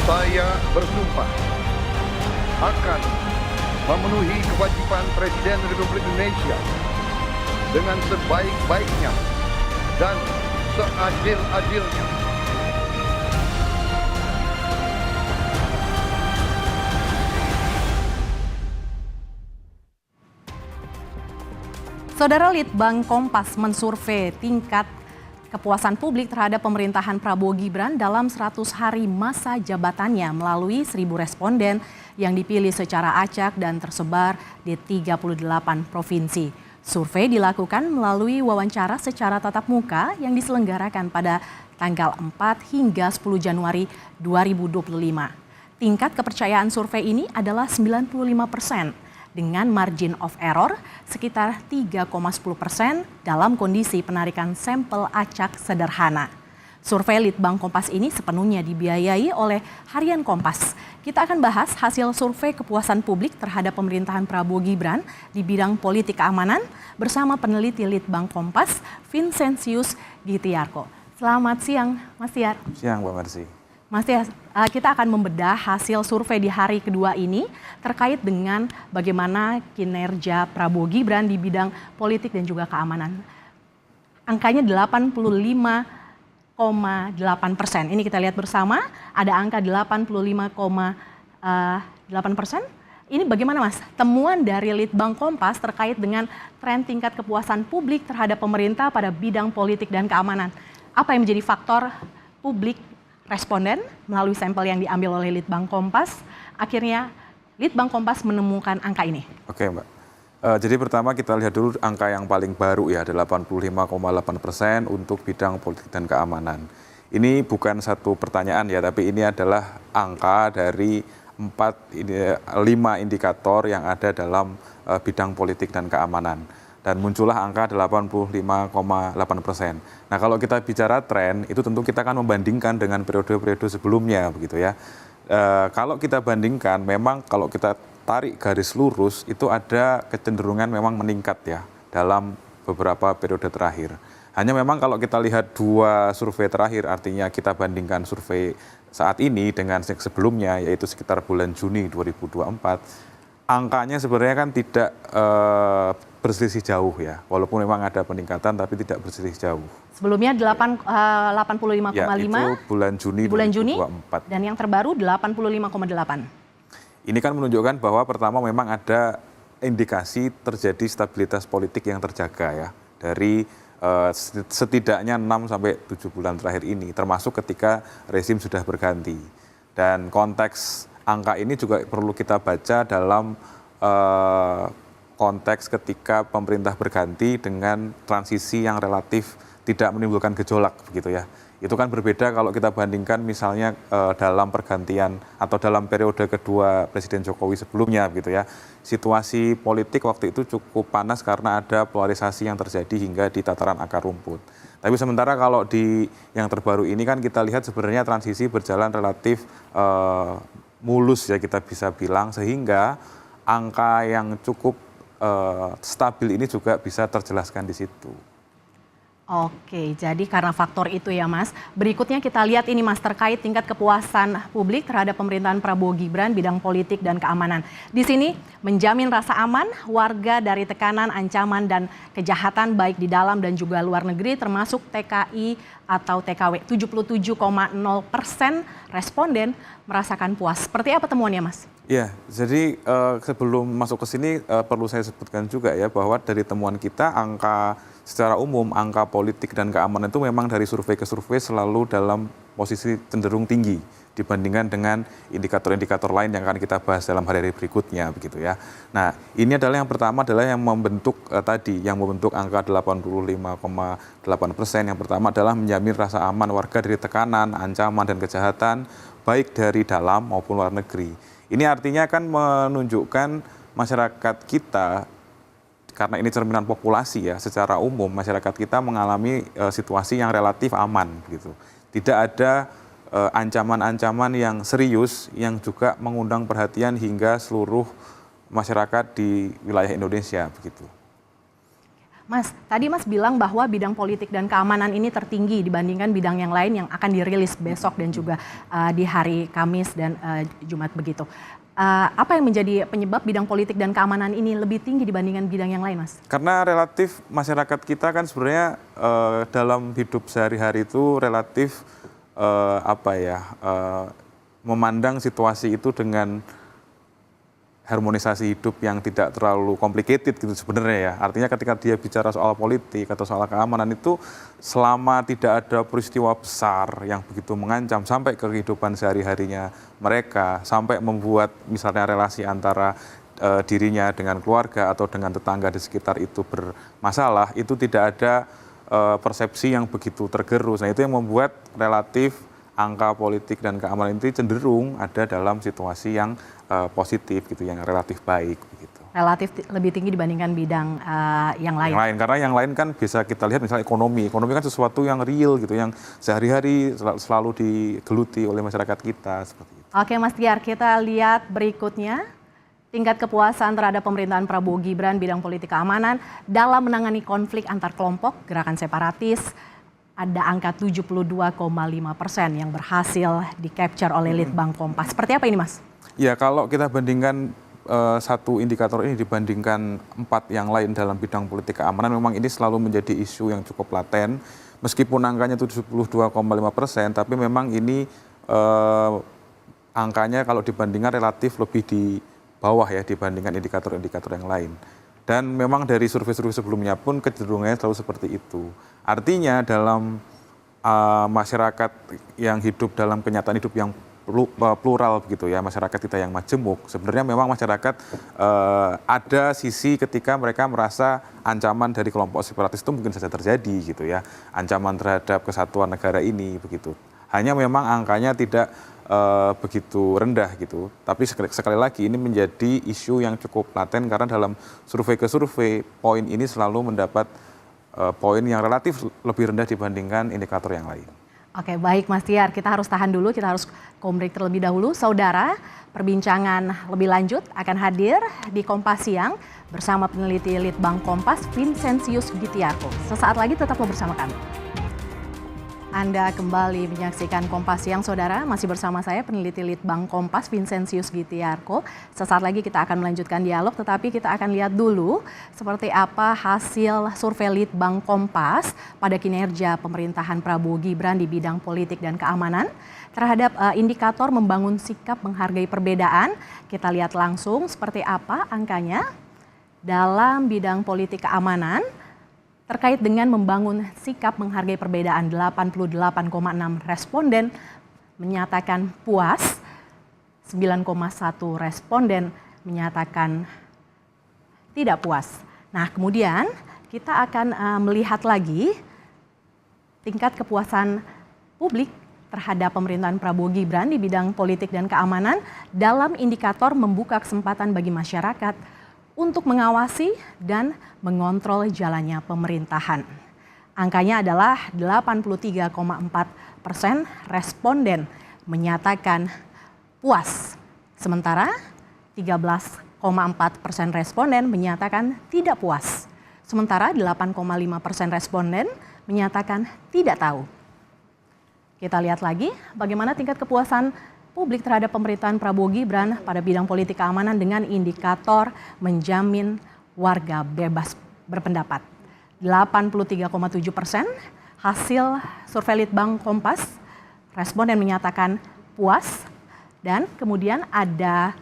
Saya bersumpah akan memenuhi kewajiban Presiden Republik Indonesia dengan sebaik-baiknya dan seadil-adilnya. Saudara, Litbang Kompas mensurvei tingkat kepuasan publik terhadap pemerintahan Prabowo Gibran dalam 100 hari masa jabatannya melalui 1.000 responden yang dipilih secara acak dan tersebar di 38 provinsi. Survei dilakukan melalui wawancara secara tatap muka yang diselenggarakan pada tanggal 4 hingga 10 Januari 2025. Tingkat kepercayaan survei ini adalah 95%. Dengan margin of error sekitar 3,10% dalam kondisi penarikan sampel acak sederhana. Survei Litbang Kompas ini sepenuhnya dibiayai oleh Harian Kompas. Kita akan bahas hasil survei kepuasan publik terhadap pemerintahan Prabowo Gibran di bidang politik keamanan bersama peneliti Litbang Kompas, Vincentius Gitiarko. Selamat siang, Mas Tiar. Siang, Mbak Mercy. Mas Tiar, kita akan membedah hasil survei di hari kedua ini terkait dengan bagaimana kinerja Prabowo Gibran di bidang politik dan juga keamanan. Angkanya 85,8%. Ini kita lihat bersama, ada angka 85,8%. Ini bagaimana, Mas? Temuan dari Litbang Kompas terkait dengan tren tingkat kepuasan publik terhadap pemerintah pada bidang politik dan keamanan. Apa yang menjadi faktor publik responden melalui sampel yang diambil oleh Litbang Kompas? Akhirnya Litbang Kompas menemukan angka ini. Oke, Mbak. Jadi pertama kita lihat dulu angka yang paling baru ya, 85,8% untuk bidang politik dan keamanan. Ini bukan satu pertanyaan ya, tapi ini adalah angka dari 5 indikator yang ada dalam bidang politik dan keamanan. Dan muncullah angka 85,8%. Nah, kalau kita bicara tren, itu tentu kita akan membandingkan dengan periode-periode sebelumnya, begitu ya. Kalau kita bandingkan, memang kalau kita tarik garis lurus, itu ada kecenderungan memang meningkat ya dalam beberapa periode terakhir. Hanya memang kalau kita lihat 2 survei terakhir, artinya kita bandingkan survei saat ini dengan sebelumnya, yaitu sekitar bulan Juni 2024, angkanya sebenarnya kan tidak berselisih jauh ya, walaupun memang ada peningkatan tapi tidak berselisih jauh. Sebelumnya 85,5 ya, itu bulan Juni 2024. Dan yang terbaru 85,8. Ini kan menunjukkan bahwa pertama memang ada indikasi terjadi stabilitas politik yang terjaga ya dari setidaknya 6 sampai 7 bulan terakhir ini, termasuk ketika rezim sudah berganti. Dan konteks angka ini juga perlu kita baca dalam konteks ketika pemerintah berganti dengan transisi yang relatif tidak menimbulkan gejolak begitu ya. Itu kan berbeda kalau kita bandingkan misalnya dalam pergantian atau dalam periode kedua Presiden Jokowi sebelumnya begitu ya. Situasi politik waktu itu cukup panas karena ada polarisasi yang terjadi hingga di tataran akar rumput. Tapi sementara kalau di yang terbaru ini kan kita lihat sebenarnya transisi berjalan relatif mulus ya kita bisa bilang, sehingga angka yang cukup stabil ini juga bisa terjelaskan di situ. Oke, jadi karena faktor itu ya, Mas. Berikutnya kita lihat ini, Mas, terkait tingkat kepuasan publik terhadap pemerintahan Prabowo Gibran bidang politik dan keamanan. Di sini menjamin rasa aman warga dari tekanan, ancaman dan kejahatan baik di dalam dan juga luar negeri, termasuk TKI atau TKW. 77,0% responden merasakan puas. Seperti apa temuannya, Mas? Ya, jadi sebelum masuk ke sini perlu saya sebutkan juga ya bahwa dari temuan kita secara umum angka politik dan keamanan itu memang dari survei ke survei selalu dalam posisi cenderung tinggi dibandingkan dengan indikator-indikator lain yang akan kita bahas dalam hari-hari berikutnya begitu ya. Nah, ini adalah yang pertama adalah yang membentuk yang membentuk angka 85,8%. Yang pertama adalah menjamin rasa aman warga dari tekanan, ancaman dan kejahatan baik dari dalam maupun luar negeri. Ini artinya kan menunjukkan masyarakat kita, karena ini cerminan populasi ya, secara umum masyarakat kita mengalami situasi yang relatif aman gitu. Tidak ada ancaman-ancaman yang serius yang juga mengundang perhatian hingga seluruh masyarakat di wilayah Indonesia begitu. Mas, tadi Mas bilang bahwa bidang politik dan keamanan ini tertinggi dibandingkan bidang yang lain yang akan dirilis besok dan juga di hari Kamis dan Jumat begitu. Apa yang menjadi penyebab bidang politik dan keamanan ini lebih tinggi dibandingkan bidang yang lain, Mas? Karena relatif masyarakat kita kan sebenarnya dalam hidup sehari-hari itu relatif memandang situasi itu dengan harmonisasi hidup yang tidak terlalu complicated gitu sebenarnya ya. Artinya ketika dia bicara soal politik atau soal keamanan itu selama tidak ada peristiwa besar yang begitu mengancam sampai ke kehidupan sehari-harinya mereka, sampai membuat misalnya relasi antara dirinya dengan keluarga atau dengan tetangga di sekitar itu bermasalah, itu tidak ada persepsi yang begitu tergerus. Nah itu yang membuat relatif angka politik dan keamanan itu cenderung ada dalam situasi yang positif gitu, yang relatif baik begitu. Relatif lebih tinggi dibandingkan bidang yang lain. Karena yang lain kan bisa kita lihat misalnya ekonomi kan sesuatu yang real gitu, yang sehari-hari selalu digeluti oleh masyarakat kita seperti itu. Oke Mas Tiar, kita lihat berikutnya. Tingkat kepuasan terhadap pemerintahan Prabowo Gibran bidang politik keamanan dalam menangani konflik antar kelompok, gerakan separatis, ada angka 72,5% yang berhasil di-capture oleh Litbang Kompas. Seperti apa ini, Mas? Ya, kalau kita bandingkan satu indikator ini dibandingkan 4 yang lain dalam bidang politik keamanan, memang ini selalu menjadi isu yang cukup laten. Meskipun angkanya 72,5%, tapi memang ini angkanya kalau dibandingkan relatif lebih di bawah ya dibandingkan indikator-indikator yang lain. Dan memang dari survei-survei sebelumnya pun kecenderungannya selalu seperti itu. Artinya dalam masyarakat yang hidup dalam kenyataan hidup yang plural begitu ya, masyarakat kita yang majemuk, sebenarnya memang masyarakat ada sisi ketika mereka merasa ancaman dari kelompok separatis itu mungkin saja terjadi gitu ya, ancaman terhadap kesatuan negara ini begitu. Hanya memang angkanya tidak begitu rendah gitu. Tapi sekali lagi ini menjadi isu yang cukup laten karena dalam survei ke survei poin ini selalu mendapat poin yang relatif lebih rendah dibandingkan indikator yang lain. Oke, baik Mas Tiar, kita harus tahan dulu, kita harus break terlebih dahulu. Saudara, perbincangan lebih lanjut akan hadir di Kompas Siang bersama peneliti Litbang Kompas, Vincentius Gitiarko. Sesaat lagi tetaplah bersama kami. Anda kembali menyaksikan Kompas Siang, Saudara. Masih bersama saya, peneliti Litbang Kompas, Vincentius Gitiarko. Sesaat lagi kita akan melanjutkan dialog, tetapi kita akan lihat dulu seperti apa hasil survei Litbang Kompas pada kinerja pemerintahan Prabowo Gibran di bidang politik dan keamanan terhadap indikator membangun sikap menghargai perbedaan. Kita lihat langsung seperti apa angkanya dalam bidang politik keamanan. Terkait dengan membangun sikap menghargai perbedaan, 88,6 responden menyatakan puas, 9,1 responden menyatakan tidak puas. Nah, kemudian kita akan melihat lagi tingkat kepuasan publik terhadap pemerintahan Prabowo Gibran di bidang politik dan keamanan dalam indikator membuka kesempatan bagi masyarakat untuk mengawasi dan mengontrol jalannya pemerintahan. Angkanya adalah 83,4% responden menyatakan puas. Sementara 13,4% responden menyatakan tidak puas. Sementara 8,5% responden menyatakan tidak tahu. Kita lihat lagi bagaimana tingkat kepuasan publik terhadap pemerintahan Prabowo Gibran pada bidang politik keamanan dengan indikator menjamin warga bebas berpendapat. 83,7% hasil survei Litbang Kompas, responden menyatakan puas, dan kemudian ada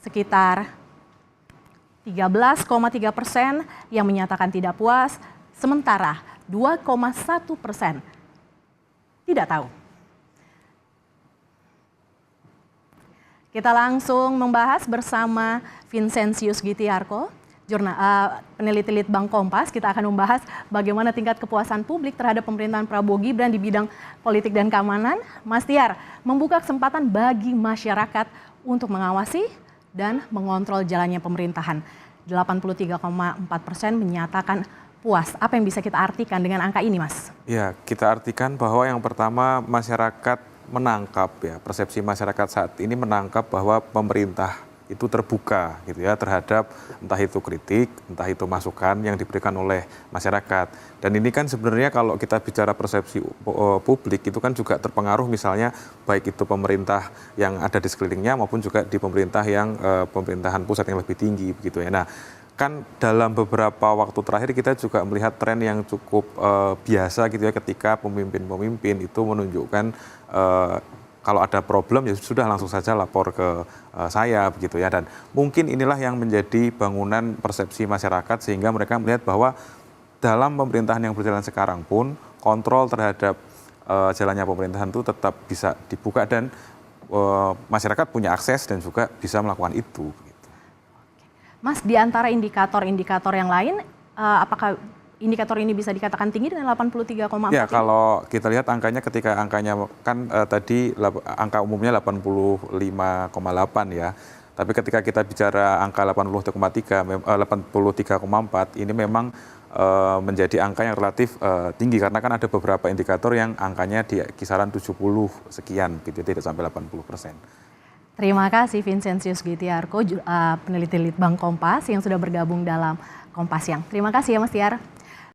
sekitar 13,3% yang menyatakan tidak puas, sementara 2,1% tidak tahu. Kita langsung membahas bersama Vincentius Gitiarko, peneliti Litbang Kompas. Kita akan membahas bagaimana tingkat kepuasan publik terhadap pemerintahan Prabowo Gibran di bidang politik dan keamanan. Mas Tiar, membuka kesempatan bagi masyarakat untuk mengawasi dan mengontrol jalannya pemerintahan. 83,4% menyatakan puas. Apa yang bisa kita artikan dengan angka ini, Mas? Ya, kita artikan bahwa yang pertama masyarakat menangkap ya, persepsi masyarakat saat ini menangkap bahwa pemerintah itu terbuka gitu ya terhadap entah itu kritik, entah itu masukan yang diberikan oleh masyarakat. Dan ini kan sebenarnya kalau kita bicara persepsi publik itu kan juga terpengaruh misalnya baik itu pemerintah yang ada di sekelilingnya maupun juga di pemerintah yang pemerintahan pusat yang lebih tinggi begitu ya. Nah, kan dalam beberapa waktu terakhir kita juga melihat tren yang cukup biasa gitu ya ketika pemimpin-pemimpin itu menunjukkan kalau ada problem ya sudah langsung saja lapor ke saya begitu ya, dan mungkin inilah yang menjadi bangunan persepsi masyarakat sehingga mereka melihat bahwa dalam pemerintahan yang berjalan sekarang pun kontrol terhadap jalannya pemerintahan itu tetap bisa dibuka dan masyarakat punya akses dan juga bisa melakukan itu. Mas, di antara indikator-indikator yang lain, apakah indikator ini bisa dikatakan tinggi dengan 83,4? Ya, kalau kita lihat angkanya ketika angkanya kan tadi angka umumnya 85,8 ya. Tapi ketika kita bicara angka 83,4 ini memang menjadi angka yang relatif tinggi karena kan ada beberapa indikator yang angkanya di kisaran 70 sekian gitu, tidak sampai 80%. Terima kasih Vincentius Gitiarko, peneliti Litbang Kompas yang sudah bergabung dalam Kompas Siang. Terima kasih ya Mas Tiar.